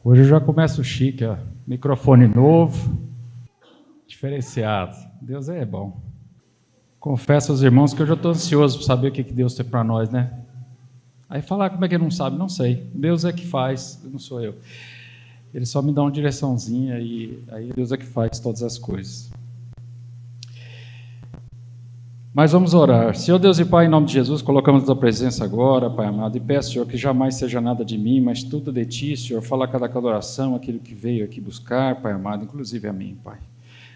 Hoje eu já começo chique, ó. Microfone novo, diferenciado. Deus é bom. Confesso aos irmãos que eu já estou ansioso para saber o que Deus tem para nós, né? Aí falar como é que ele não sabe, não sei. Deus é que faz, não sou eu. Ele só me dá uma direçãozinha e aí Deus é que faz todas as coisas. Mas vamos orar. Senhor Deus e Pai, em nome de Jesus, colocamos a tua presença agora, Pai amado, e peço, Senhor, que jamais seja nada de mim, mas tudo de ti, Senhor. Fala cada oração, aquilo que veio aqui buscar, Pai amado, inclusive a mim, Pai.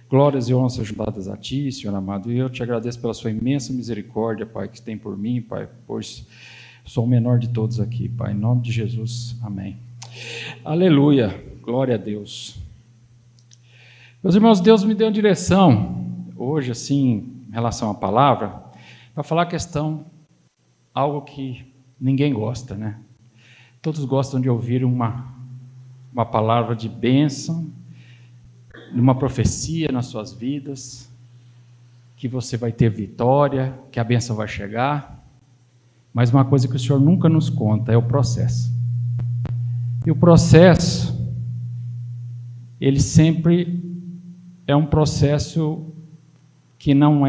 Glórias e honras sejam dadas a ti, Senhor amado, e eu te agradeço pela sua imensa misericórdia, Pai, que tem por mim, Pai, pois sou o menor de todos aqui, Pai. Em nome de Jesus, amém. Aleluia, glória a Deus. Meus irmãos, Deus me deu direção hoje, assim, em relação à palavra, para falar a questão, algo que ninguém gosta, né? Todos gostam de ouvir uma palavra de bênção, de uma profecia nas suas vidas, que você vai ter vitória, que a bênção vai chegar, mas uma coisa que o Senhor nunca nos conta é o processo. E o processo, ele sempre é um processo que não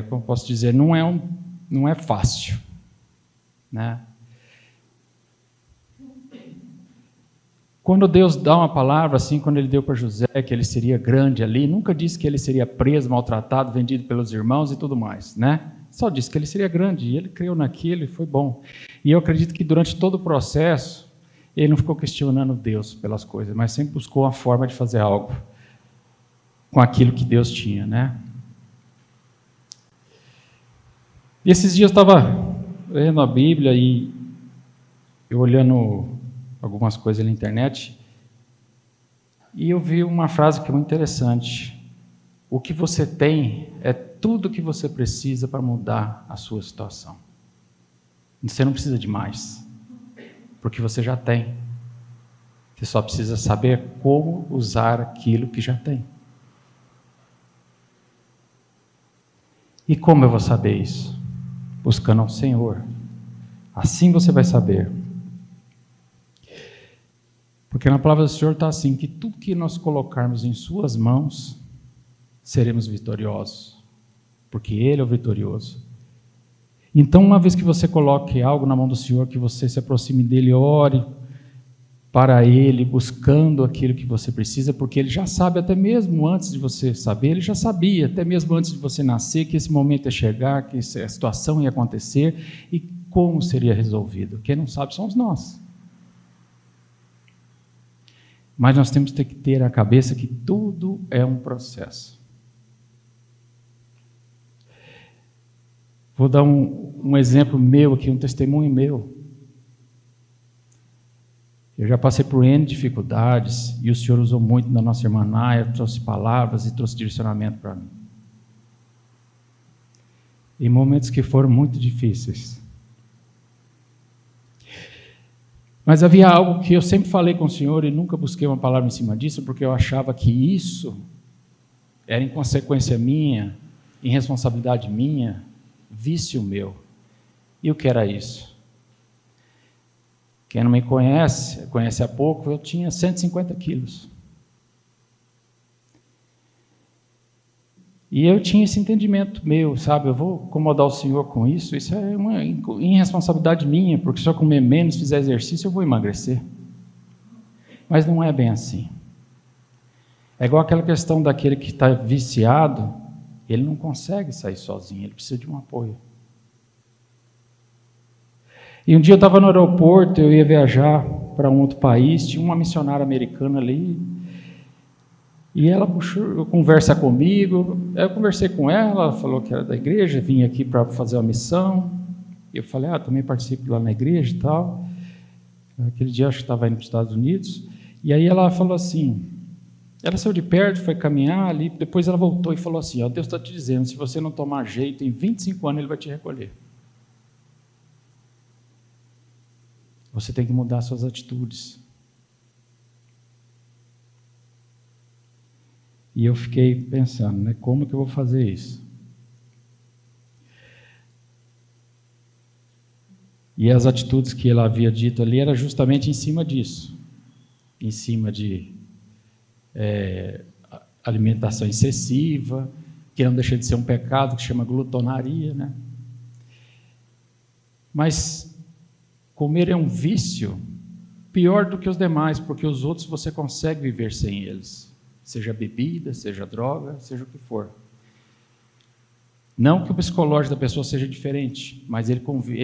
como posso dizer, não é fácil, né? Quando Deus dá uma palavra, assim, quando ele deu para José que ele seria grande ali, nunca disse que ele seria preso, maltratado, vendido pelos irmãos e tudo mais, né? Só disse que ele seria grande, e ele creu naquilo e foi bom. E eu acredito que durante todo o processo, ele não ficou questionando Deus pelas coisas, mas sempre buscou uma forma de fazer algo com aquilo que Deus tinha, né? E esses dias eu estava lendo a Bíblia e eu olhando algumas coisas na internet e eu vi uma frase que é muito interessante. O que você tem é tudo o que você precisa para mudar a sua situação. Você não precisa de mais, porque você já tem. Você só precisa saber como usar aquilo que já tem. E como eu vou saber isso? Buscando ao Senhor. Assim você vai saber. Porque na palavra do Senhor está assim, que tudo que nós colocarmos em suas mãos, seremos vitoriosos. Porque Ele é o vitorioso. Então, uma vez que você coloque algo na mão do Senhor, que você se aproxime dEle, ore para Ele, buscando aquilo que você precisa, porque Ele já sabe, até mesmo antes de você saber, Ele já sabia, até mesmo antes de você nascer, que esse momento ia chegar, que a situação ia acontecer, e como seria resolvido. Quem não sabe somos nós. Mas nós temos que ter a cabeça que tudo é um processo. Vou dar um exemplo meu aqui, um testemunho meu. Eu já passei por N dificuldades e o Senhor usou muito da nossa irmã Naya, trouxe palavras e trouxe direcionamento para mim. Em momentos que foram muito difíceis. Mas havia algo que eu sempre falei com o Senhor e nunca busquei uma palavra em cima disso, porque eu achava que isso era inconsequência minha, irresponsabilidade minha, vício meu. E o que era isso? Quem não me conhece há pouco, eu tinha 150 quilos. E eu tinha esse entendimento meu, sabe? Eu vou incomodar o Senhor com isso, isso é uma irresponsabilidade minha, porque se eu comer menos, fizer exercício, eu vou emagrecer. Mas não é bem assim. É igual aquela questão daquele que está viciado, ele não consegue sair sozinho, ele precisa de um apoio. E um dia eu estava no aeroporto, eu ia viajar para um outro país, tinha uma missionária americana ali, e ela puxou, conversa comigo, eu conversei com ela falou que era da igreja, vinha aqui para fazer uma missão, eu falei, também participo lá na igreja e tal, aquele dia acho que estava indo para os Estados Unidos, e aí ela falou assim, ela saiu de perto, foi caminhar ali, depois ela voltou e falou assim, Deus está te dizendo, se você não tomar jeito, em 25 anos Ele vai te recolher. Você tem que mudar suas atitudes. E eu fiquei pensando, né, como que eu vou fazer isso? E as atitudes que ele havia dito ali era justamente em cima disso, em cima de alimentação excessiva, que não deixa de ser um pecado, que chama glutonaria, né? Mas comer é um vício pior do que os demais, porque os outros você consegue viver sem eles, seja bebida, seja droga, seja o que for. Não que o psicológico da pessoa seja diferente, mas ele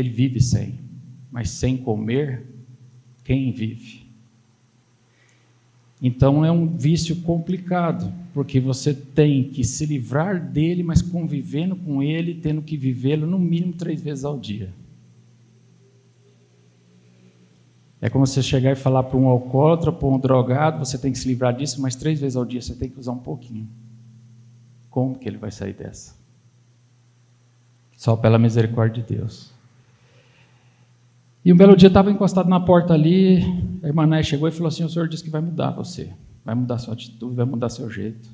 vive sem. Mas sem comer, quem vive? Então é um vício complicado, porque você tem que se livrar dele, mas convivendo com ele, tendo que vivê-lo no mínimo 3 vezes ao dia. É como você chegar e falar para um alcoólatra, para um drogado, você tem que se livrar disso, mas 3 vezes ao dia você tem que usar um pouquinho. Como que ele vai sair dessa? Só pela misericórdia de Deus. E um belo dia estava encostado na porta ali, a irmã Nay chegou e falou assim: o senhor disse que vai mudar você, vai mudar sua atitude, vai mudar seu jeito.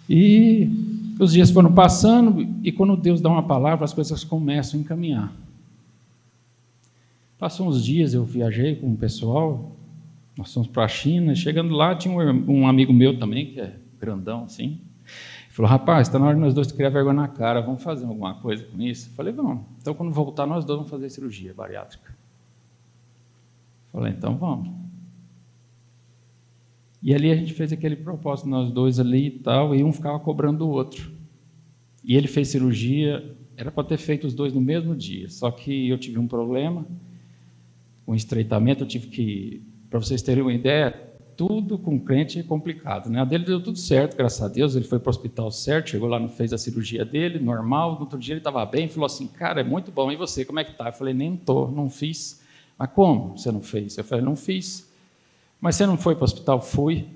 E os dias foram passando, e quando Deus dá uma palavra, as coisas começam a encaminhar. Passou uns dias, eu viajei com o pessoal, nós fomos para a China, e chegando lá tinha um amigo meu também, que é grandão assim, falou: rapaz, está na hora de nós dois criar vergonha na cara, vamos fazer alguma coisa com isso? Eu falei: vamos. Então, quando voltar, nós dois vamos fazer cirurgia bariátrica. Eu falei: então vamos. E ali a gente fez aquele propósito, nós dois ali e tal, e um ficava cobrando o outro. E ele fez cirurgia, era para ter feito os dois no mesmo dia, só que eu tive um problema, com estreitamento, eu tive que, para vocês terem uma ideia, tudo com crente é complicado, né? A dele deu tudo certo, graças a Deus, ele foi para o hospital certo, chegou lá, fez a cirurgia dele, normal, no outro dia ele estava bem, falou assim: cara, é muito bom, e você, como é que está? Eu falei: nem estou, não fiz. Mas como você não fez? Eu falei: não fiz. Mas você não foi para o hospital? Fui.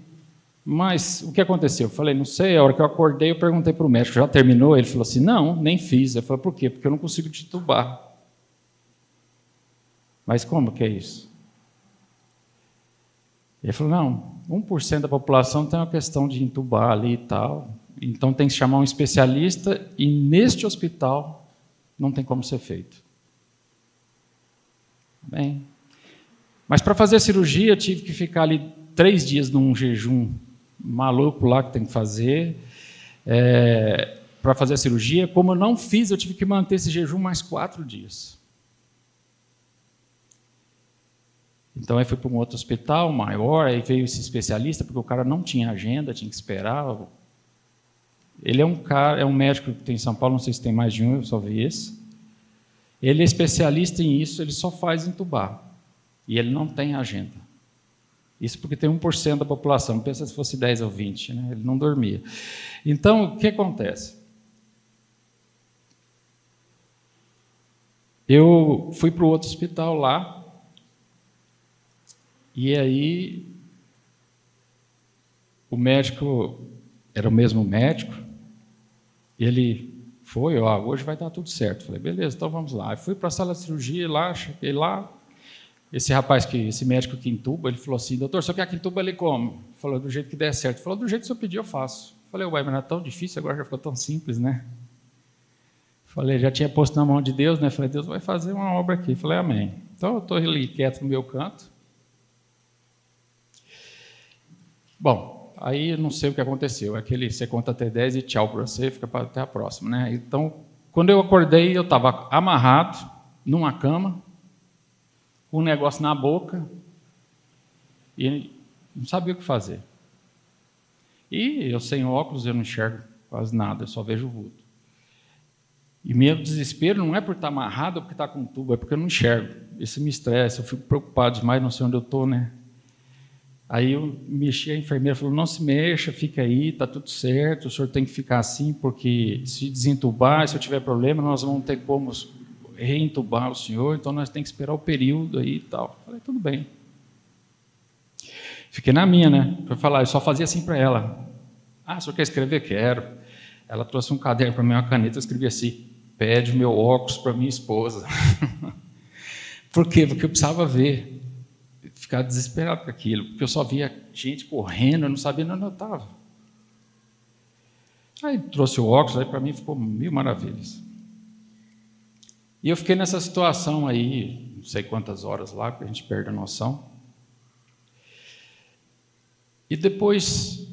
Mas o que aconteceu? Eu falei: não sei, a hora que eu acordei eu perguntei para o médico: já terminou? Ele falou assim: não, nem fiz. Eu falei: por quê? Porque eu não consigo te entubar. Mas como que é isso? Ele falou: não, 1% da população tem uma questão de entubar ali e tal, então tem que chamar um especialista, e neste hospital não tem como ser feito. Bem, mas para fazer a cirurgia eu tive que ficar ali 3 dias num jejum maluco lá que tem que fazer, para fazer a cirurgia. Como eu não fiz, eu tive que manter esse jejum mais 4 dias. Então, aí fui para um outro hospital maior, aí veio esse especialista, porque o cara não tinha agenda, tinha que esperar. Ele é um médico que tem em São Paulo, não sei se tem mais de um, eu só vi esse. Ele é especialista em isso, ele só faz entubar. E ele não tem agenda. Isso porque tem 1% da população, pensa se fosse 10 ou 20, né? Ele não dormia. Então, o que acontece? Eu fui para o outro hospital lá, e aí o médico, era o mesmo médico, ele foi: hoje vai dar tudo certo. Falei: beleza, então vamos lá. Eu fui para a sala de cirurgia, lá, cheguei lá, esse médico que entuba, ele falou assim: doutor, só quer que entuba ele como? Falou: do jeito que der certo. Falou: do jeito que o senhor pedir eu faço. Falei: ué, mas não é tão difícil, agora já ficou tão simples, né? Falei: já tinha posto na mão de Deus, né? Falei: Deus vai fazer uma obra aqui. Falei: amém. Então eu estou ali quieto no meu canto. Bom, aí eu não sei o que aconteceu. Aquele você conta até 10 e tchau para você, fica para até a próxima, né? Então, quando eu acordei, eu estava amarrado numa cama, com um negócio na boca, e não sabia o que fazer. E eu sem óculos, eu não enxergo quase nada, eu só vejo o vulto. E meu desespero não é por estar amarrado ou porque está com um tubo, é porque eu não enxergo. Isso me estressa, eu fico preocupado demais, não sei onde eu estou, né? Aí eu mexi, a enfermeira falou: não se mexa, fica aí, está tudo certo, o senhor tem que ficar assim, porque se desentubar, se eu tiver problema, nós vamos ter como reentubar o senhor, então nós temos que esperar o período aí e tal. Falei: tudo bem. Fiquei na minha, né? Para falar, eu só fazia assim para ela: o senhor quer escrever? Quero. Ela trouxe um caderno para mim, uma caneta, eu escrevi assim: pede o meu óculos para minha esposa. Por quê? Porque eu precisava ver. Ficar desesperado com aquilo, porque eu só via gente correndo, eu não sabia onde eu estava. Aí trouxe o óculos, aí para mim ficou 1000 maravilhas. E eu fiquei nessa situação aí, não sei quantas horas lá, porque a gente perde a noção. E depois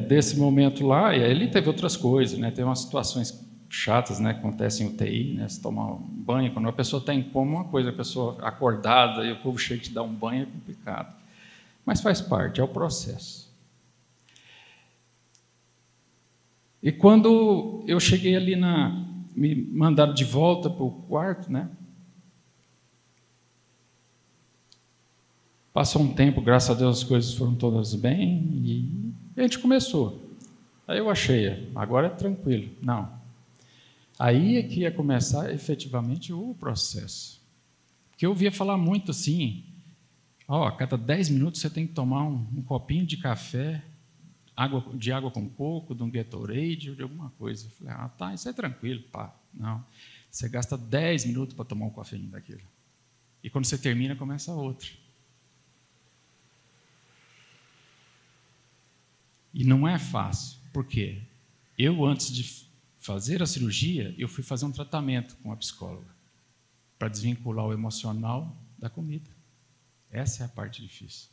desse momento lá, e aí ele teve outras coisas, né? Tem umas situações chatas, né, que acontecem em UTI, né? Se tomar um banho, quando a pessoa está em coma, uma coisa, a pessoa acordada e o povo chega de dar um banho é complicado. Mas faz parte, é o processo. E quando eu cheguei ali me mandaram de volta para o quarto, né? Passou um tempo, graças a Deus as coisas foram todas bem e a gente começou. Aí eu achei, agora é tranquilo. Não. Aí é que ia começar efetivamente o processo. Porque eu ouvia falar muito assim, a cada 10 minutos você tem que tomar um copinho de café, de água com coco, de um Gatorade, ou de alguma coisa. Eu falei, tá, isso é tranquilo, pá. Não, você gasta 10 minutos para tomar um cafezinho daquilo. E quando você termina, começa outro. E não é fácil. Por quê? Eu, antes de fazer a cirurgia, eu fui fazer um tratamento com a psicóloga para desvincular o emocional da comida. Essa é a parte difícil.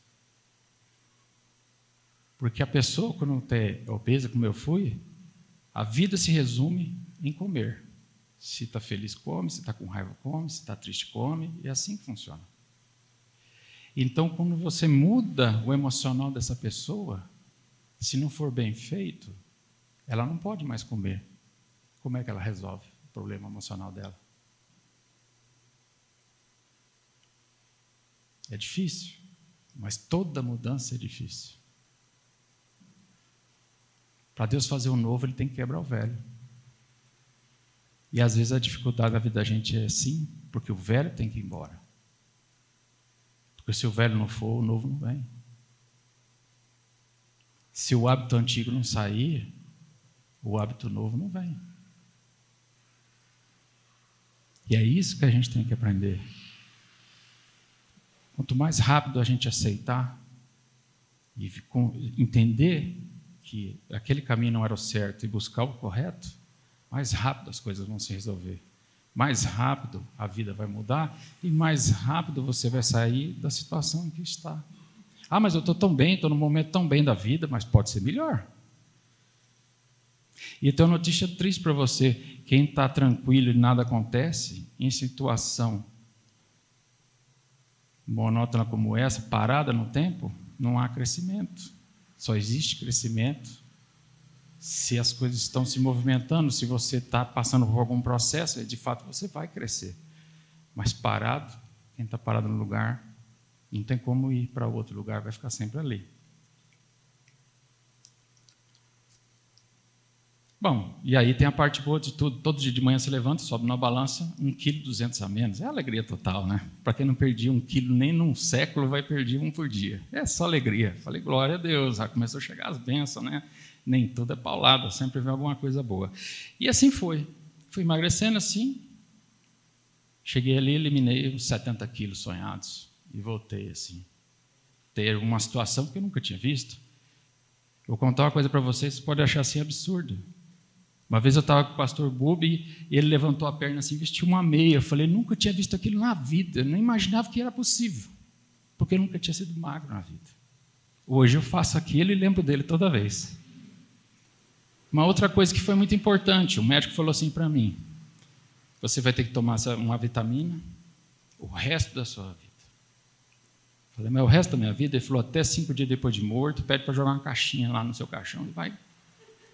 Porque a pessoa, quando é obesa, como eu fui, a vida se resume em comer. Se está feliz, come. Se está com raiva, come. Se está triste, come. E é assim que funciona. Então, quando você muda o emocional dessa pessoa, se não for bem feito, ela não pode mais comer. Como é que ela resolve o problema emocional dela? É difícil, mas toda mudança é difícil. Para Deus fazer o novo, Ele tem que quebrar o velho. E às vezes a dificuldade da vida da gente é assim, porque o velho tem que ir embora. Porque se o velho não for, o novo não vem. Se o hábito antigo não sair, o hábito novo não vem. E é isso que a gente tem que aprender. Quanto mais rápido a gente aceitar e entender que aquele caminho não era o certo e buscar o correto, mais rápido as coisas vão se resolver. Mais rápido a vida vai mudar e mais rápido você vai sair da situação em que está. Mas eu estou tão bem, estou num momento tão bem da vida, mas pode ser melhor. E tem uma notícia triste para você. Quem está tranquilo e nada acontece, em situação monótona como essa, parada no tempo, não há crescimento. Só existe crescimento se as coisas estão se movimentando, se você está passando por algum processo, de fato você vai crescer. Mas parado, quem está parado no lugar, não tem como ir para outro lugar, vai ficar sempre ali. Bom, e aí tem a parte boa de tudo. Todo dia de manhã você levanta, sobe na balança, 1,2 kg a menos. É alegria total, né? Para quem não perdia 1 quilo nem num século, vai perder 1 por dia. É só alegria. Falei, glória a Deus, já começou a chegar as bênçãos, né? Nem tudo é paulada, sempre vem alguma coisa boa. E assim foi. Fui emagrecendo assim. Cheguei ali, eliminei os 70 quilos sonhados. E voltei assim. Ter uma situação que eu nunca tinha visto. Eu vou contar uma coisa para vocês, você pode achar assim absurdo. Uma vez eu estava com o pastor Bubi e ele levantou a perna assim, vestiu uma meia. Eu falei, nunca tinha visto aquilo na vida, eu não imaginava que era possível, porque eu nunca tinha sido magro na vida. Hoje eu faço aquilo e lembro dele toda vez. Uma outra coisa que foi muito importante, o médico falou assim para mim, você vai ter que tomar uma vitamina o resto da sua vida. Eu falei, mas o resto da minha vida? Ele falou, até 5 dias depois de morto, pede para jogar uma caixinha lá no seu caixão e vai.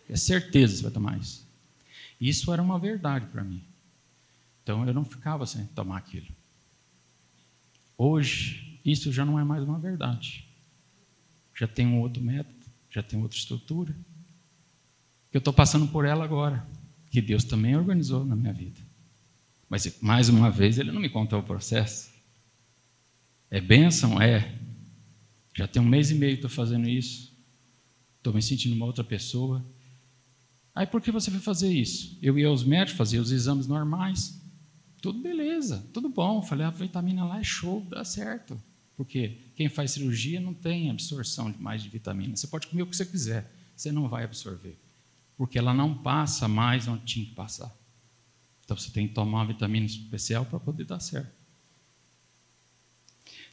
É certeza que você vai tomar isso. Isso era uma verdade para mim. Então, eu não ficava sem tomar aquilo. Hoje, isso já não é mais uma verdade. Já tem um outro método, já tem outra estrutura. Eu estou passando por ela agora, que Deus também organizou na minha vida. Mas, mais uma vez, Ele não me contou o processo. É bênção? É. Já tem 1 mês e meio que estou fazendo isso. Estou me sentindo uma outra pessoa. Aí por que você foi fazer isso? Eu ia aos médicos, fazia os exames normais. Tudo beleza, tudo bom. Falei, a vitamina lá é show, dá certo. Porque quem faz cirurgia não tem absorção mais de vitamina. Você pode comer o que você quiser, você não vai absorver. Porque ela não passa mais onde tinha que passar. Então você tem que tomar uma vitamina especial para poder dar certo.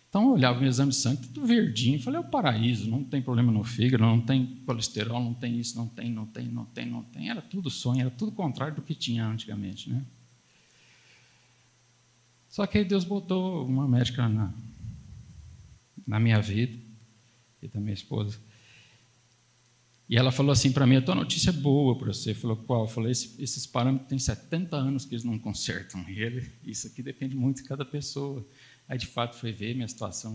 Então eu olhava o meu exame de sangue, tudo verdinho. Falei, é o paraíso, não tem problema no fígado, não tem colesterol, não tem isso, não tem. Era tudo sonho, era tudo contrário do que tinha antigamente, né? Só que aí Deus botou uma médica na minha vida e da minha esposa. E ela falou assim para mim, a tua notícia é boa para você. Falou, qual? Eu falei, esses parâmetros têm 70 anos que eles não consertam. E isso aqui depende muito de cada pessoa. Aí, de fato, foi ver, minha situação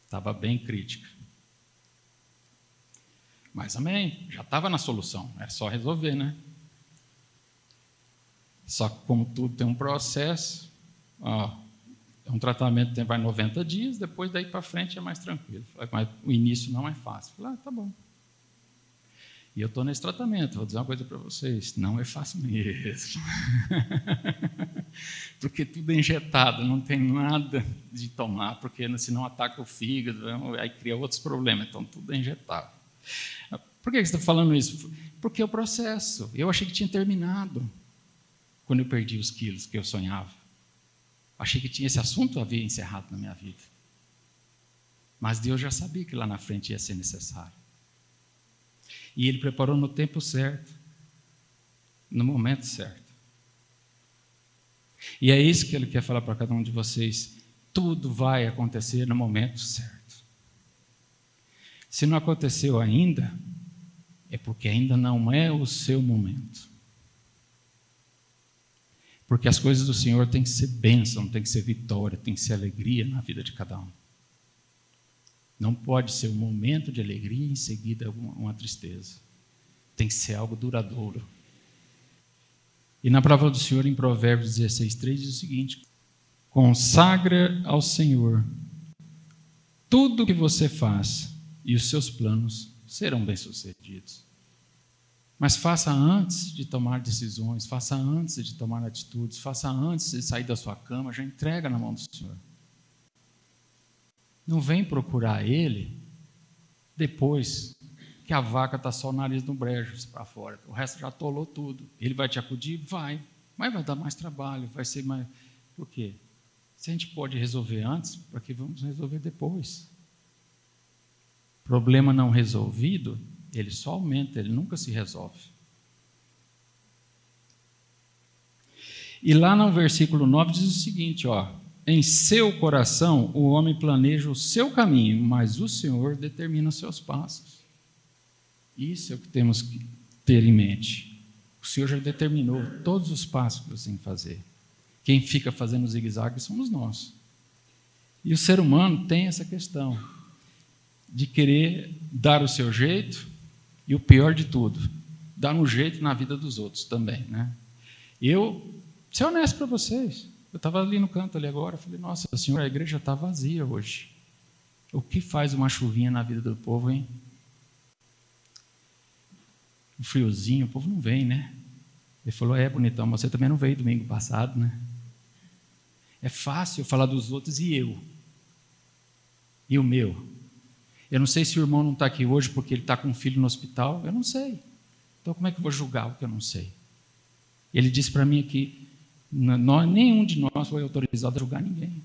estava bem crítica. Mas, amém, já estava na solução, era só resolver, né? Só que, como tudo tem um processo, é um tratamento que vai 90 dias, depois daí para frente é mais tranquilo. Mas o início não é fácil. Falei, tá bom. E eu estou nesse tratamento, vou dizer uma coisa para vocês, não é fácil mesmo. Porque tudo é injetado, não tem nada de tomar, porque senão ataca o fígado, aí cria outros problemas, então tudo é injetado. Por que você está falando isso? Porque é o processo. Eu achei que tinha terminado quando eu perdi os quilos que eu sonhava. Achei que esse assunto havia encerrado na minha vida. Mas Deus já sabia que lá na frente ia ser necessário. E Ele preparou no tempo certo, no momento certo. E é isso que Ele quer falar para cada um de vocês. Tudo vai acontecer no momento certo. Se não aconteceu ainda, é porque ainda não é o seu momento. Porque as coisas do Senhor têm que ser bênção, têm que ser vitória, têm que ser alegria na vida de cada um. Não pode ser um momento de alegria e em seguida uma tristeza. Tem que ser algo duradouro. E na palavra do Senhor, em Provérbios 16:3, diz o seguinte: consagra ao Senhor tudo o que você faz e os seus planos serão bem-sucedidos. Mas faça antes de tomar decisões, faça antes de tomar atitudes, faça antes de sair da sua cama, já entrega na mão do Senhor. Não vem procurar Ele depois que a vaca está só o nariz no brejo para fora. O resto já atolou tudo. Ele vai te acudir? Vai. Mas vai dar mais trabalho, vai ser mais... Por quê? Se a gente pode resolver antes, para que vamos resolver depois? Problema não resolvido, ele só aumenta, ele nunca se resolve. E lá no versículo 9 diz o seguinte, em seu coração o homem planeja o seu caminho, mas o Senhor determina os seus passos. Isso é o que temos que ter em mente. O Senhor já determinou todos os passos que você tem que fazer. Quem fica fazendo zigue-zague somos nós. E o ser humano tem essa questão de querer dar o seu jeito e o pior de tudo, dar um jeito na vida dos outros também, né? Eu, ser honesto para vocês, eu estava ali no canto ali agora, falei, nossa Senhor, a igreja está vazia hoje. O que faz uma chuvinha na vida do povo, hein? Um friozinho, o povo não vem, né? Ele falou, bonitão, mas você também não veio domingo passado, né? É fácil falar dos outros e eu? E o meu? Eu não sei se o irmão não está aqui hoje porque ele está com um filho no hospital, eu não sei. Então como é que eu vou julgar o que eu não sei? Ele disse para mim aqui, nenhum de nós foi autorizado a julgar ninguém.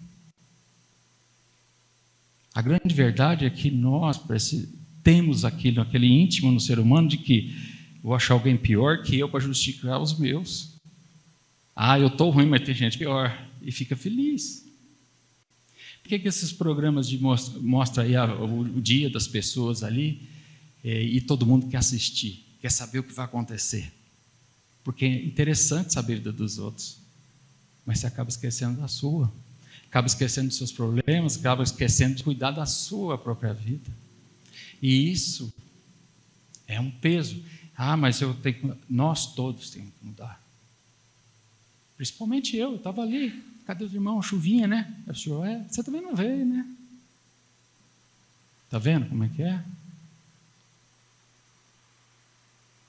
A grande verdade é que nós temos aquele íntimo no ser humano de que vou achar alguém pior que eu para justificar os meus. Eu estou ruim, mas tem gente pior. E fica feliz. Por que esses programas mostram aí o dia das pessoas ali e todo mundo quer assistir, quer saber o que vai acontecer? Porque é interessante saber a vida dos outros, mas você acaba esquecendo da sua, acaba esquecendo dos seus problemas, acaba esquecendo de cuidar da sua própria vida. E isso é um peso. Mas nós todos temos que mudar. Principalmente eu estava ali. Cadê os irmãos? Chuvinha, né? O senhor, você também não veio, né? Está vendo como é que é?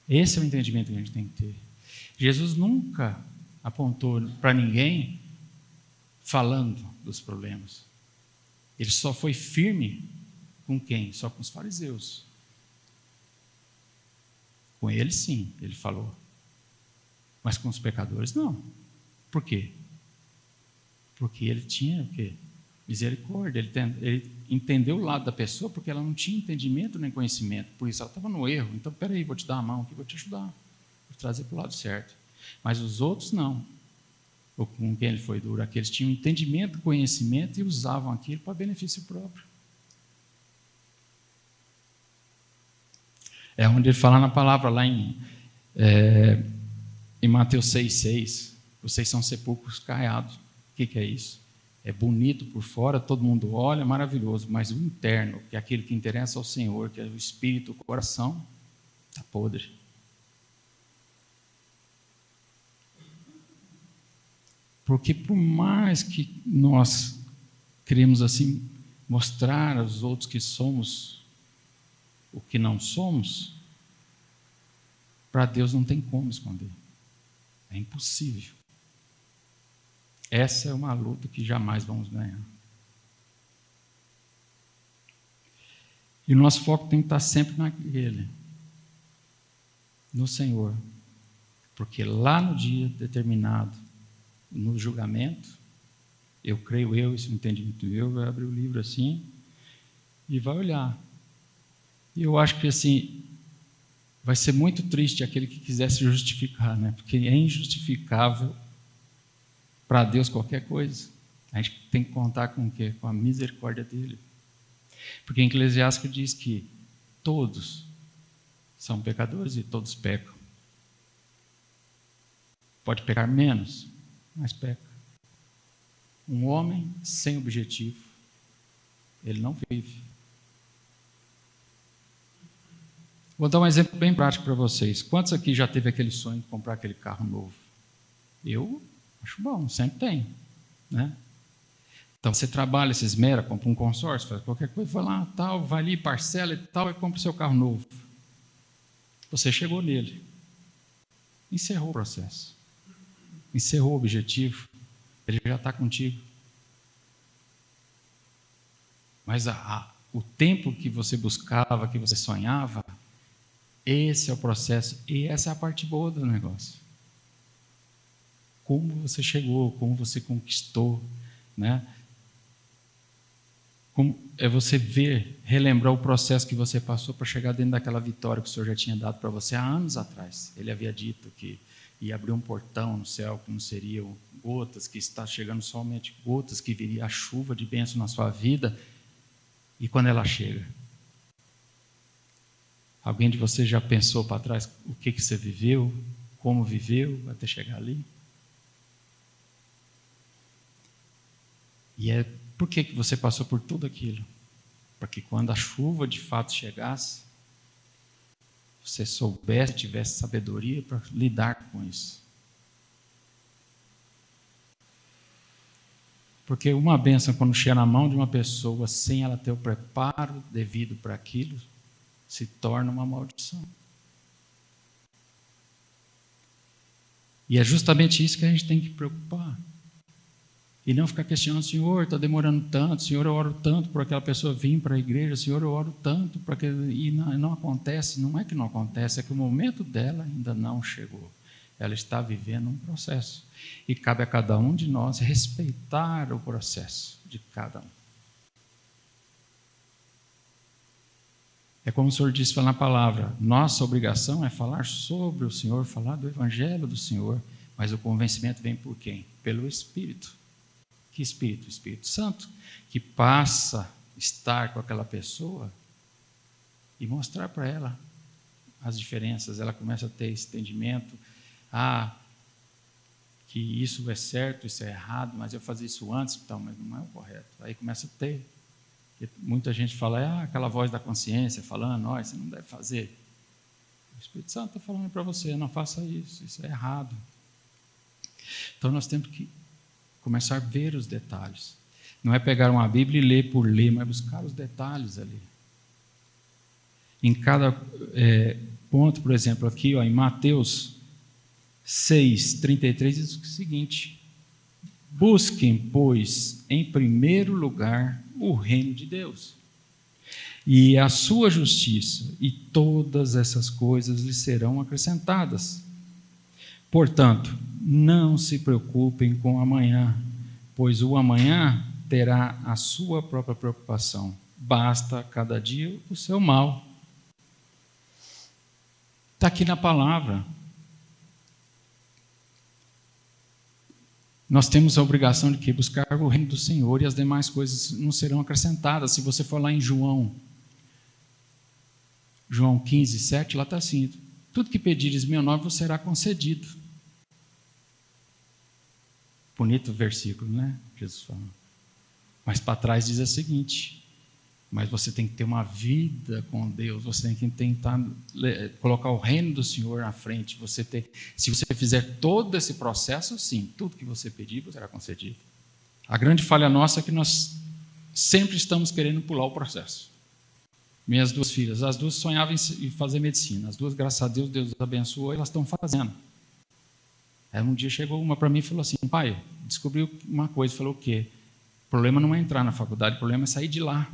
Esse é o entendimento que a gente tem que ter. Jesus nunca apontou para ninguém falando dos problemas. Ele só foi firme com quem? Só com os fariseus. Com ele, sim, ele falou. Mas com os pecadores, não. Por quê? Porque ele tinha o quê? Misericórdia. Ele entendeu o lado da pessoa porque ela não tinha entendimento nem conhecimento. Por isso ela estava no erro. Então, peraí, vou te dar a mão aqui, vou te ajudar. Vou te trazer para o lado certo. Mas os outros não. Ou com quem ele foi duro, aqueles tinham entendimento, conhecimento e usavam aquilo para benefício próprio. É onde ele fala na palavra lá em Mateus 6,6, vocês são sepulcros caiados. O que é isso? É bonito por fora, todo mundo olha, maravilhoso, mas o interno, que é aquele que interessa ao Senhor, que é o espírito, o coração, está podre. Porque por mais que nós queremos assim mostrar aos outros que somos o que não somos, para Deus não tem como esconder. É impossível. Essa é uma luta que jamais vamos ganhar. E o nosso foco tem que estar sempre naquele, no Senhor. Porque lá no dia determinado, no julgamento, eu creio esse entendimento vai abrir o livro assim e vai olhar. E eu acho que assim, vai ser muito triste aquele que quiser se justificar, né? Porque é injustificável para Deus qualquer coisa. A gente tem que contar com o quê? Com a misericórdia dele. Porque em Eclesiastes diz que todos são pecadores e todos pecam. Pode pecar menos, mas peca. Um homem sem objetivo, ele não vive. Vou dar um exemplo bem prático para vocês. Quantos aqui já teve aquele sonho de comprar aquele carro novo? Eu acho bom, sempre tem, né? Então você trabalha, se esmera, compra um consórcio, faz qualquer coisa, vai lá, tal, vai ali, parcela e tal, e compra o seu carro novo. Você chegou nele, encerrou o processo, encerrou o objetivo, ele já está contigo. Mas o tempo que você buscava, que você sonhava, esse é o processo e essa é a parte boa do negócio. Como você chegou, como você conquistou, né? Como é você ver, relembrar o processo que você passou para chegar dentro daquela vitória que o Senhor já tinha dado para você há anos atrás. Ele havia dito que ia abrir um portão no céu, que não seriam gotas, que está chegando somente gotas, que viria a chuva de bênção na sua vida. E quando ela chega? Alguém de vocês já pensou para trás o que você viveu, como viveu até chegar ali? E por que você passou por tudo aquilo? Para que quando a chuva de fato chegasse, você soubesse, tivesse sabedoria para lidar com isso. Porque uma bênção, quando chega na mão de uma pessoa, sem ela ter o preparo devido para aquilo, se torna uma maldição. E é justamente isso que a gente tem que preocupar. E não ficar questionando, Senhor, está demorando tanto, Senhor, eu oro tanto por aquela pessoa vir para a igreja, Senhor, eu oro tanto, para que... e não acontece. Não é que não acontece, é que o momento dela ainda não chegou. Ela está vivendo um processo. E cabe a cada um de nós respeitar o processo de cada um. É como o Senhor disse na palavra, nossa obrigação é falar sobre o Senhor, falar do Evangelho do Senhor, mas o convencimento vem por quem? Pelo Espírito. Que Espírito? O Espírito Santo, que passa a estar com aquela pessoa e mostrar para ela as diferenças. Ela começa a ter esse entendimento, que isso é certo, isso é errado, mas eu fazia isso antes, então, mas não é o correto. Aí começa a ter. Muita gente fala, aquela voz da consciência falando, você não deve fazer. O Espírito Santo está falando para você, não faça isso, isso é errado. Então nós temos que começar a ver os detalhes. Não é pegar uma Bíblia e ler por ler, mas buscar os detalhes ali. Em cada ponto, por exemplo, aqui em Mateus 6:33 diz o seguinte: busquem, pois, em primeiro lugar o reino de Deus e a sua justiça, e todas essas coisas lhes serão acrescentadas. Portanto, não se preocupem com o amanhã, pois o amanhã terá a sua própria preocupação. Basta cada dia o seu mal. Está aqui na palavra. Nós temos a obrigação de que buscar o reino do Senhor e as demais coisas não serão acrescentadas. Se você for lá em João 15, 7, lá está assim: tudo que pedires em meu nome vos será concedido. Bonito versículo, né? Jesus fala. Mas para trás diz o seguinte: mas você tem que ter uma vida com Deus, você tem que tentar colocar o reino do Senhor na frente. Se você fizer todo esse processo, sim, tudo que você pedir será concedido. A grande falha nossa é que nós sempre estamos querendo pular o processo. Minhas duas filhas, as duas sonhavam em fazer medicina. As duas, graças a Deus, Deus abençoou, elas estão fazendo. Aí um dia chegou uma para mim e falou assim: pai, descobri uma coisa. Falou: o quê? O problema não é entrar na faculdade, o problema é sair de lá.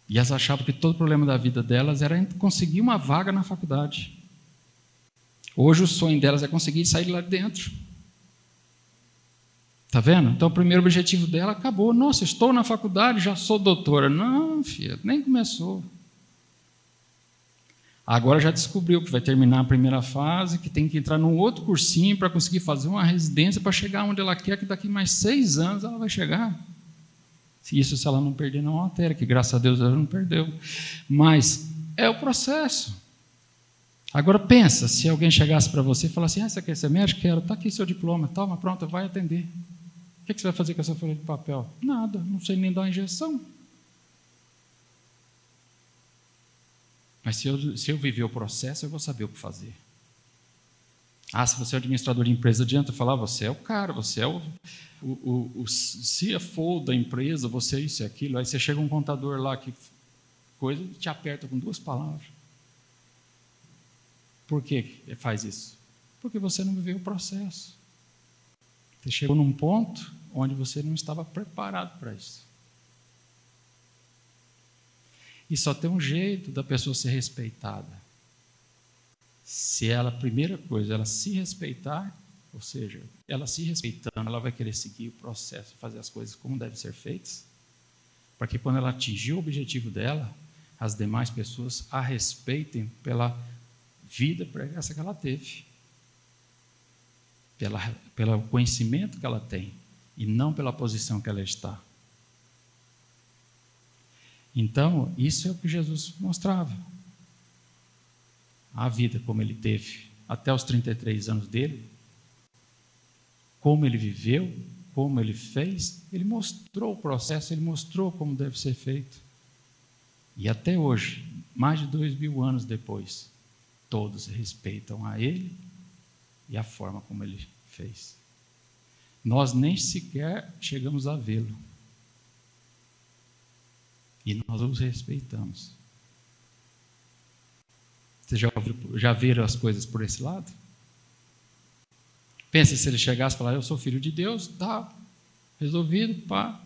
E elas achavam que todo o problema da vida delas era conseguir uma vaga na faculdade. Hoje o sonho delas é conseguir sair de lá de dentro. Está vendo? Então o primeiro objetivo dela acabou. Nossa, estou na faculdade, já sou doutora. Não, filha, nem começou. Agora já descobriu que vai terminar a primeira fase, que tem que entrar num outro cursinho para conseguir fazer uma residência para chegar onde ela quer, que daqui mais 6 anos ela vai chegar. Isso se ela não perder na matéria, que graças a Deus ela não perdeu. Mas é o processo. Agora pensa, se alguém chegasse para você e falasse: você quer ser médico? Quero, está aqui seu diploma, toma, pronto, vai atender. O que você vai fazer com essa folha de papel? Nada, não sei nem dar uma injeção. Mas se eu viver o processo, eu vou saber o que fazer. Se você é administrador de empresa, adianta falar: você é o cara, você é o CFO da empresa, você é isso e aquilo. Aí você chega um contador lá que coisa e te aperta com 2 palavras. Por que faz isso? Porque você não viveu o processo. Você chegou num ponto onde você não estava preparado para isso. E só tem um jeito da pessoa ser respeitada. Se ela, primeira coisa, ela se respeitar, ou seja, ela se respeitando, ela vai querer seguir o processo, fazer as coisas como devem ser feitas, para que quando ela atingir o objetivo dela, as demais pessoas a respeitem pela vida pregressa que ela teve, pelo conhecimento que ela tem, e não pela posição que ela está. Então, isso é o que Jesus mostrava. A vida como ele teve até os 33 anos dele, como ele viveu, como ele fez, ele mostrou o processo, ele mostrou como deve ser feito. E até hoje, mais de 2000 anos depois, todos respeitam a ele e a forma como ele fez. Nós nem sequer chegamos a vê-lo. E nós os respeitamos. Vocês já viram as coisas por esse lado? Pensa se ele chegasse e falar: eu sou filho de Deus, tá, resolvido, pá.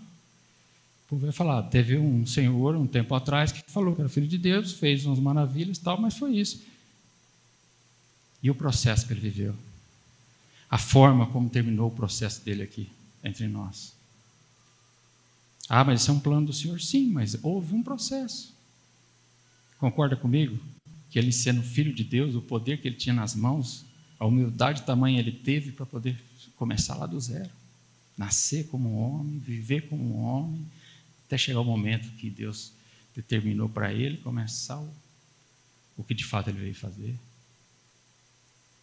O povo vai falar: teve um senhor, um tempo atrás, que falou que era filho de Deus, fez umas maravilhas e tal, mas foi isso. E o processo que ele viveu? A forma como terminou o processo dele aqui, entre nós. Mas isso é um plano do Senhor? Sim, mas houve um processo. Concorda comigo? Que ele, sendo filho de Deus, o poder que ele tinha nas mãos, a humildade tamanha ele teve para poder começar lá do zero. Nascer como um homem, viver como um homem, até chegar o momento que Deus determinou para ele começar o que de fato ele veio fazer.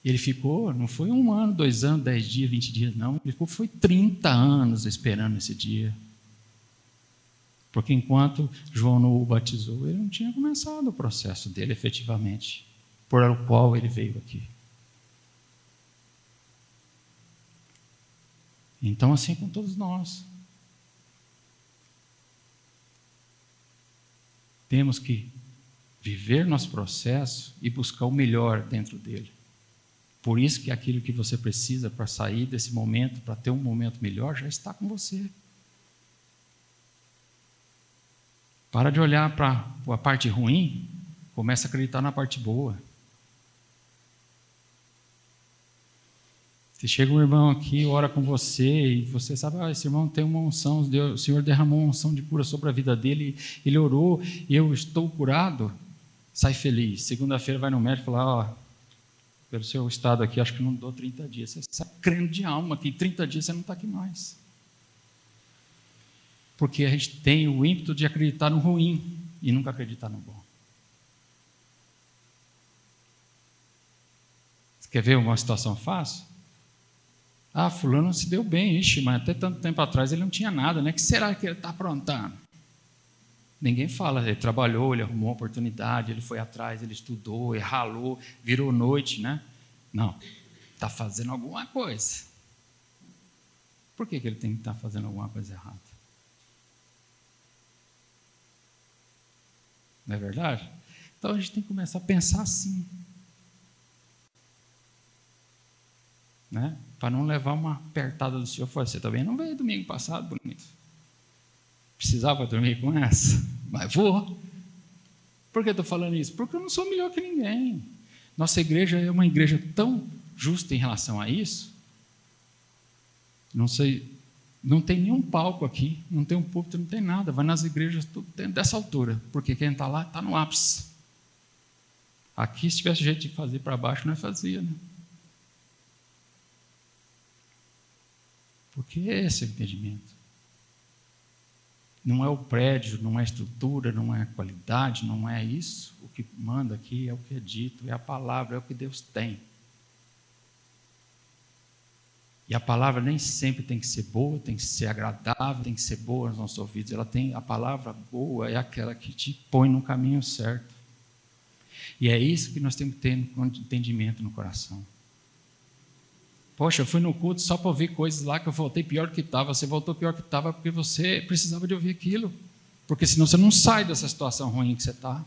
Ele ficou, não foi 1 ano, 2 anos, 10 dias, 20 dias, não. Ele ficou, foi 30 anos esperando esse dia. Porque enquanto João não o batizou, ele não tinha começado o processo dele efetivamente, por o qual ele veio aqui. Então, assim com todos nós. Temos que viver nosso processo e buscar o melhor dentro dele. Por isso que aquilo que você precisa para sair desse momento, para ter um momento melhor, já está com você. Para de olhar para a parte ruim, começa a acreditar na parte boa. Se chega um irmão aqui, ora com você, e você sabe, esse irmão tem uma unção, o Senhor derramou uma unção de cura sobre a vida dele, ele orou, e eu estou curado, sai feliz. Segunda-feira vai no médico e fala, pelo seu estado aqui, acho que não dou 30 dias. Você sai crendo de alma que em 30 dias você não está aqui mais. Porque a gente tem o ímpeto de acreditar no ruim e nunca acreditar no bom. Você quer ver uma situação fácil? Fulano se deu bem, mas até tanto tempo atrás ele não tinha nada, né? O que será que ele está aprontando? Ninguém fala, ele trabalhou, ele arrumou uma oportunidade, ele foi atrás, ele estudou, ele ralou, virou noite, né? Não, está fazendo alguma coisa. Por que ele tem que estar fazendo alguma coisa errada? Não é verdade? Então a gente tem que começar a pensar assim. Né? Para não levar uma apertada do Senhor. Você também não veio domingo passado, bonito. Precisava dormir com essa? Mas vou. Por que estou falando isso? Porque eu não sou melhor que ninguém. Nossa igreja é uma igreja tão justa em relação a isso. Não sei, não tem nenhum palco aqui, não tem um púlpito, não tem nada. Vai nas igrejas tudo dessa altura, porque quem está lá está no ápice. Aqui, se tivesse jeito de fazer para baixo, não fazia, né? Porque esse é o entendimento. Não é o prédio, não é a estrutura, não é a qualidade, não é isso. O que manda aqui é o que é dito, é a palavra, é o que Deus tem. E a palavra nem sempre tem que ser boa, tem que ser agradável, tem que ser boa nos nossos ouvidos. A palavra boa é aquela que te põe no caminho certo. E é isso que nós temos que ter entendimento no coração. Poxa, eu fui no culto só para ouvir coisas lá que eu voltei pior do que estava. Você voltou pior do que estava porque você precisava de ouvir aquilo. Porque senão você não sai dessa situação ruim que você está.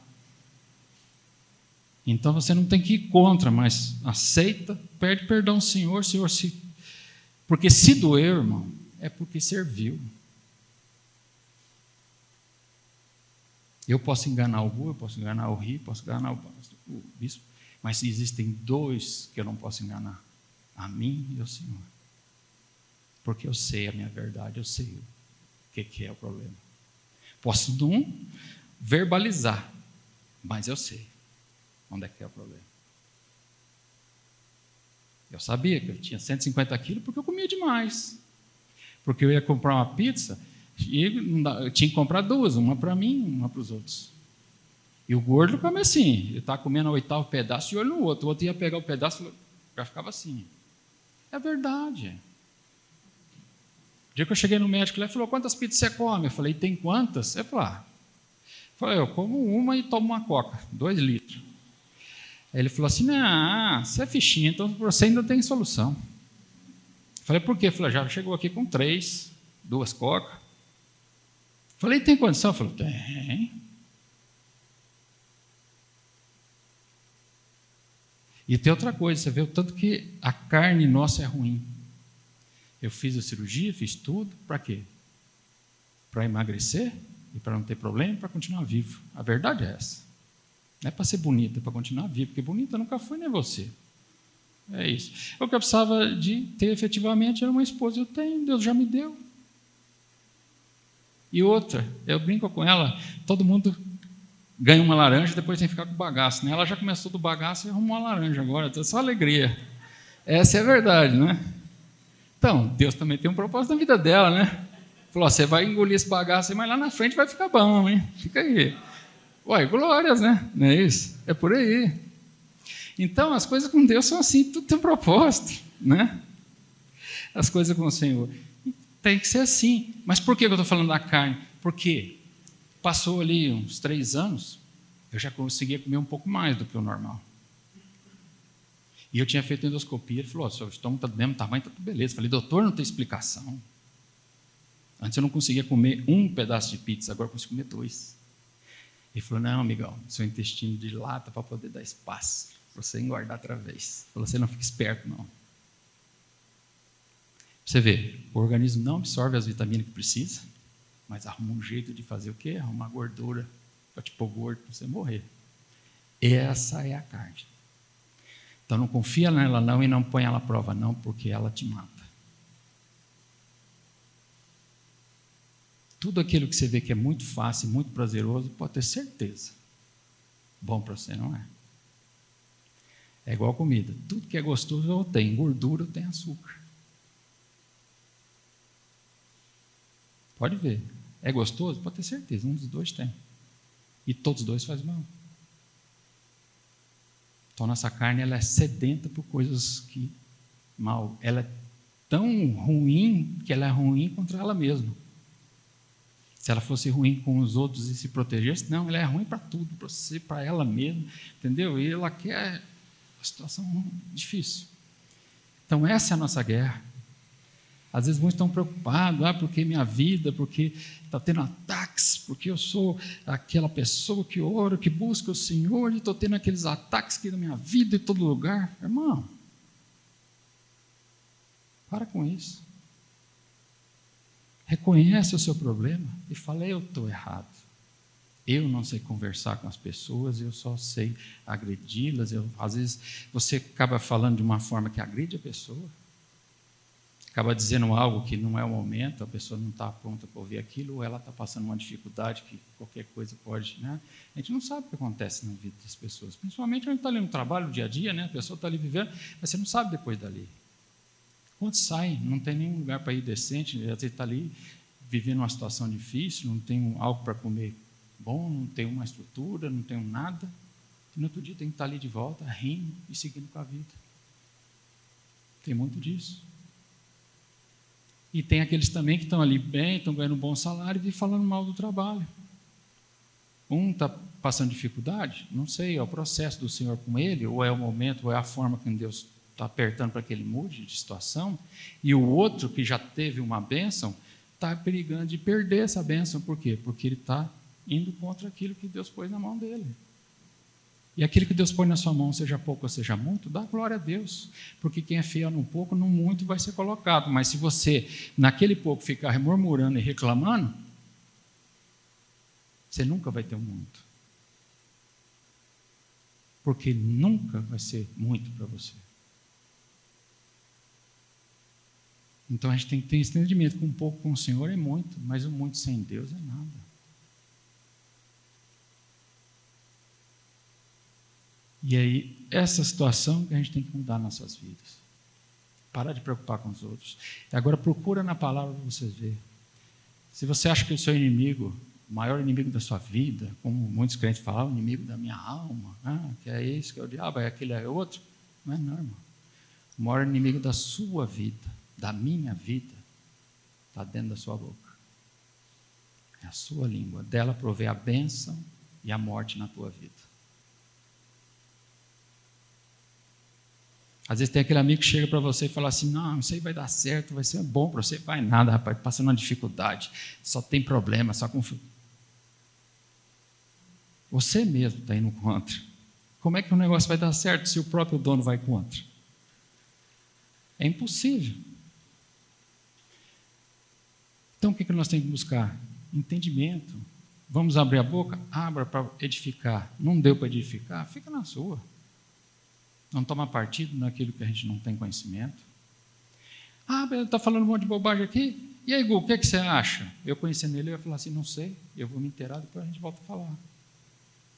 Então você não tem que ir contra, mas aceita, pede perdão ao Senhor, porque se doeu, irmão, é porque serviu. Eu posso enganar o Gu, eu posso enganar o Ri, posso enganar o bispo, mas existem dois que eu não posso enganar. A mim e ao Senhor. Porque eu sei a minha verdade, eu sei o que é o problema. Posso não verbalizar, mas eu sei onde é que é o problema. Eu sabia que eu tinha 150 quilos porque eu comia demais. Porque eu ia comprar uma pizza e eu tinha que comprar duas, uma para mim e uma para os outros. E o gordo come assim, ele está comendo o 8º pedaço e olho no outro. O outro ia pegar o pedaço e já ficava assim. É verdade. O dia que eu cheguei no médico, ele falou, quantas pizzas você come? Eu falei, tem quantas? Ele falou, eu como uma e tomo uma coca, 2 litros. Aí ele falou assim, não, você é fichinha, então você ainda tem solução. Eu falei, por quê? Ele falou, já chegou aqui com 3, 2 coca. Eu falei, tem condição? Ele falou, tem. E tem outra coisa, você vê o tanto que a carne nossa é ruim. Eu fiz a cirurgia, fiz tudo, para quê? Para emagrecer e para não ter problema, para continuar vivo. A verdade é essa. Não é para ser bonita, é para continuar vivo, porque bonita nunca foi nem você. É isso. O que eu precisava de ter efetivamente era uma esposa, eu tenho, Deus já me deu. E outra, eu brinco com ela, todo mundo ganha uma laranja, depois tem que ficar com o bagaço. Né? Ela já começou do bagaço e arrumou uma laranja agora, então é só alegria. Essa é a verdade, né? Então, Deus também tem um propósito na vida dela, né? Falou, você vai engolir esse bagaço, mas lá na frente vai ficar bom, hein? Fica aí. Uai, glórias, né? Não é isso? É por aí. Então, as coisas com Deus são assim, tudo tem propósito, né? As coisas com o Senhor. Tem que ser assim. Mas por que eu estou falando da carne? Porque passou ali uns 3 anos, eu já conseguia comer um pouco mais do que o normal. E eu tinha feito endoscopia, ele falou, seu estômago está do mesmo tamanho, está tudo beleza. Eu falei, doutor, não tem explicação. Antes eu não conseguia comer um pedaço de pizza, agora eu consigo comer 2. Ele falou, não, amigão, seu intestino dilata para poder dar espaço, para você engordar outra vez. Ele falou, você não fica esperto, não. Você vê, o organismo não absorve as vitaminas que precisa, mas arruma um jeito de fazer o quê? Arrumar gordura para te pôr gordo para você morrer. Essa é a carne. Então não confia nela não e não põe ela à prova não, porque ela te mata. Tudo aquilo que você vê que é muito fácil, muito prazeroso, pode ter certeza. Bom para você, não é? É igual comida. Tudo que é gostoso ou tem gordura ou tem açúcar. Pode ver. É gostoso? Pode ter certeza, um dos dois tem. E todos os dois fazem mal. Então, nossa carne ela é sedenta por coisas que mal. Ela é tão ruim que ela é ruim contra ela mesma. Se ela fosse ruim com os outros e se protegesse, não, ela é ruim para tudo, para você, para ela mesma, entendeu? E ela quer uma situação difícil. Então, essa é a nossa guerra. Às vezes muitos estão preocupados, porque minha vida, porque está tendo ataques, porque eu sou aquela pessoa que ora, que busca o Senhor, e estou tendo aqueles ataques aqui na minha vida, em todo lugar. Irmão, para com isso. Reconhece o seu problema e fala, eu estou errado. Eu não sei conversar com as pessoas, eu só sei agredi-las. Às vezes você acaba falando de uma forma que agride a pessoa. Acaba dizendo algo que não é o momento, a pessoa não está pronta para ouvir aquilo, ou ela está passando uma dificuldade que qualquer coisa pode, né? A gente não sabe o que acontece na vida das pessoas, principalmente quando a gente está ali no trabalho, no dia a dia, né? A pessoa está ali vivendo, mas você não sabe depois dali. Quando sai, não tem nenhum lugar para ir decente, às vezes está ali vivendo uma situação difícil, não tem algo para comer bom, não tem uma estrutura, não tem nada, e no outro dia tem que estar ali de volta, rindo e seguindo com a vida. Tem muito disso. E tem aqueles também que estão ali bem, estão ganhando um bom salário e falando mal do trabalho. Um está passando dificuldade, não sei, é o processo do Senhor com ele, ou é o momento, ou é a forma que Deus está apertando para que ele mude de situação, e o outro que já teve uma bênção, está perigando de perder essa bênção. Por quê? Porque ele está indo contra aquilo que Deus pôs na mão dele. E aquilo que Deus põe na sua mão, seja pouco ou seja muito, dá glória a Deus. Porque quem é fiel no pouco, no muito vai ser colocado. Mas se você, naquele pouco, ficar murmurando e reclamando, você nunca vai ter um muito. Porque nunca vai ser muito para você. Então a gente tem que ter esse entendimento que um pouco com o Senhor é muito, mas o muito sem Deus é nada. E aí, essa situação que a gente tem que mudar nas nossas vidas. Parar de preocupar com os outros. E agora procura na palavra para você ver. Se você acha que o seu inimigo, o maior inimigo da sua vida, como muitos crentes falam, o inimigo da minha alma, que é esse, que é o diabo, é aquele, é outro. Não é não, irmão. O maior inimigo da sua vida, da minha vida, está dentro da sua boca. É a sua língua. Dela provém a bênção e a morte na tua vida. Às vezes tem aquele amigo que chega para você e fala assim, não, isso aí vai dar certo, vai ser bom para você. Vai nada, rapaz, passando uma dificuldade, só tem problema, só confio. Você mesmo está indo contra. Como é que o negócio vai dar certo se o próprio dono vai contra? É impossível. Então o que nós temos que buscar? Entendimento. Vamos abrir a boca? Abra para edificar. Não deu para edificar? Fica na sua. Não toma partido naquilo que a gente não tem conhecimento. Ele está falando um monte de bobagem aqui. E aí, Gu, o que você acha? Eu conhecendo ele, eu ia falar assim, não sei, eu vou me inteirar, depois a gente volta a falar.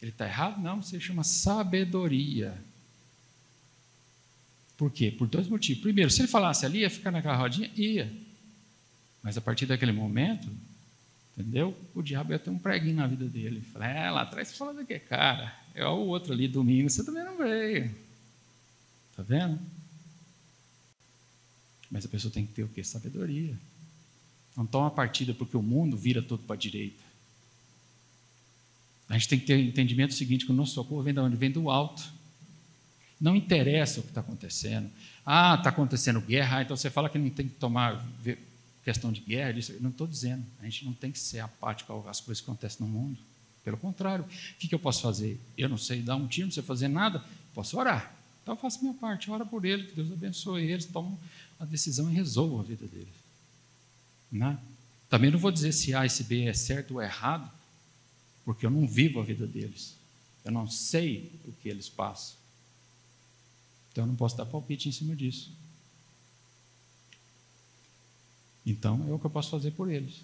Ele está errado? Não, você chama sabedoria. Por quê? Por dois motivos. Primeiro, se ele falasse ali, ia ficar naquela rodinha? Ia. Mas a partir daquele momento, entendeu? O diabo ia ter um preguinho na vida dele. Fala, lá atrás você falou do que, cara? É o outro ali, domingo, você também não veio. Está vendo? Mas a pessoa tem que ter o quê? Sabedoria. Não toma partida porque o mundo vira todo para a direita. A gente tem que ter o entendimento seguinte, que o nosso socorro vem de onde? Vem do alto. Não interessa o que está acontecendo. Está acontecendo guerra, então você fala que não tem que tomar questão de guerra, disso. Não estou dizendo. A gente não tem que ser apático às coisas que acontecem no mundo. Pelo contrário, o que eu posso fazer? Eu não sei dar um tiro, não sei fazer nada, posso orar. Então eu faço a minha parte, ora por ele, que Deus abençoe eles, tomam a decisão e resolvam a vida deles. Né? Também não vou dizer se A e se B é certo ou errado, porque eu não vivo a vida deles. Eu não sei o que eles passam. Então eu não posso dar palpite em cima disso. Então é o que eu posso fazer por eles.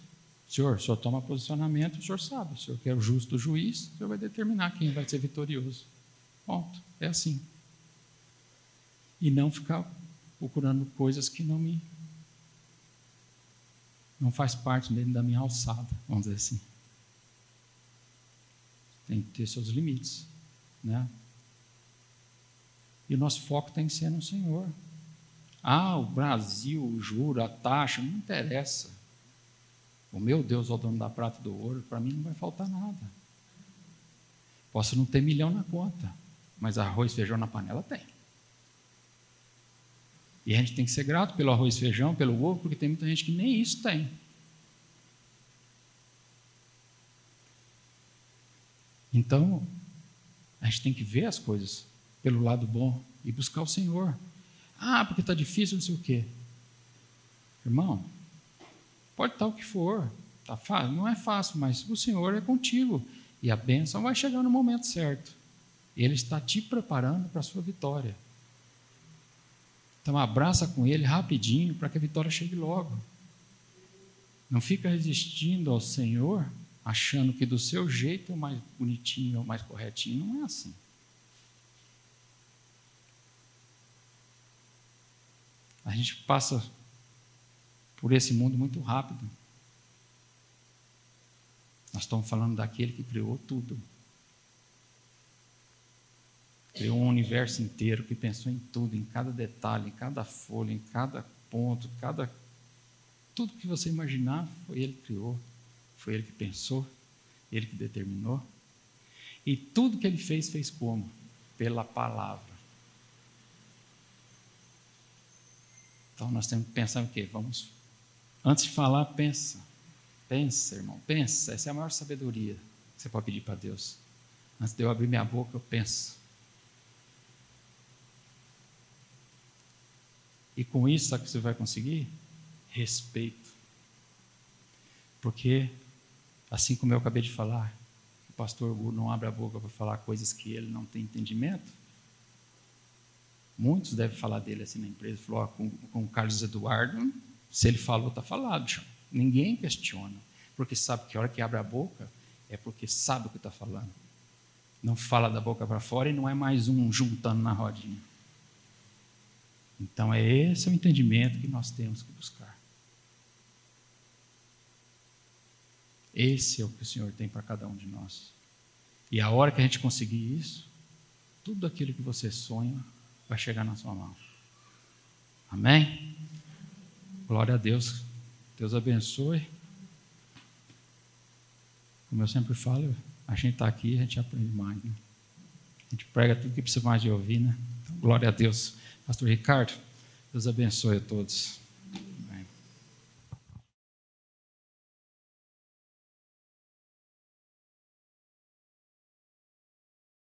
Senhor, o senhor toma posicionamento, o senhor sabe. O senhor que é o justo juiz, o senhor vai determinar quem vai ser vitorioso. Ponto. É assim. E não ficar procurando coisas que não faz parte dentro da minha alçada, vamos dizer assim. Tem que ter seus limites, né? E o nosso foco tem que ser no Senhor. O Brasil, o juro, a taxa, não interessa. O meu Deus é o dono da prata e do ouro, para mim não vai faltar nada. Posso não ter milhão na conta, mas arroz e feijão na panela tem. E a gente tem que ser grato pelo arroz e feijão, pelo ovo, porque tem muita gente que nem isso tem. Então, a gente tem que ver as coisas pelo lado bom e buscar o Senhor. Porque está difícil, não sei o quê. Irmão, pode estar o que for. Tá fácil? Não é fácil, mas o Senhor é contigo. E a bênção vai chegar no momento certo. Ele está te preparando para a sua vitória. Então abraça com Ele rapidinho para que a vitória chegue logo. Não fica resistindo ao Senhor, achando que do seu jeito é o mais bonitinho, é o mais corretinho. Não é assim. A gente passa por esse mundo muito rápido. Nós estamos falando daquele que criou tudo. Criou um universo inteiro, que pensou em tudo, em cada detalhe, em cada folha, em cada ponto, tudo que você imaginar, foi Ele que criou, foi Ele que pensou, Ele que determinou. E tudo que Ele fez como? Pela palavra. Então nós temos que pensar o quê? Antes de falar, pensa. Pensa, irmão, pensa. Essa é a maior sabedoria que você pode pedir para Deus. Antes de eu abrir minha boca, eu penso. E com isso, sabe o que você vai conseguir? Respeito. Porque, assim como eu acabei de falar, o pastor não abre a boca para falar coisas que ele não tem entendimento. Muitos devem falar dele assim na empresa. Falou, com o Carlos Eduardo, se ele falou, está falado. Chão. Ninguém questiona. Porque sabe que a hora que abre a boca, é porque sabe o que está falando. Não fala da boca para fora e não é mais um juntando na rodinha. Então, esse é o entendimento que nós temos que buscar. Esse é o que o Senhor tem para cada um de nós. E a hora que a gente conseguir isso, tudo aquilo que você sonha vai chegar na sua mão. Amém? Glória a Deus. Deus abençoe. Como eu sempre falo, a gente está aqui e a gente aprende mais. Né? A gente prega tudo que precisa mais de ouvir. Né? Então, glória a Deus. Pastor Ricardo, Deus abençoe a todos.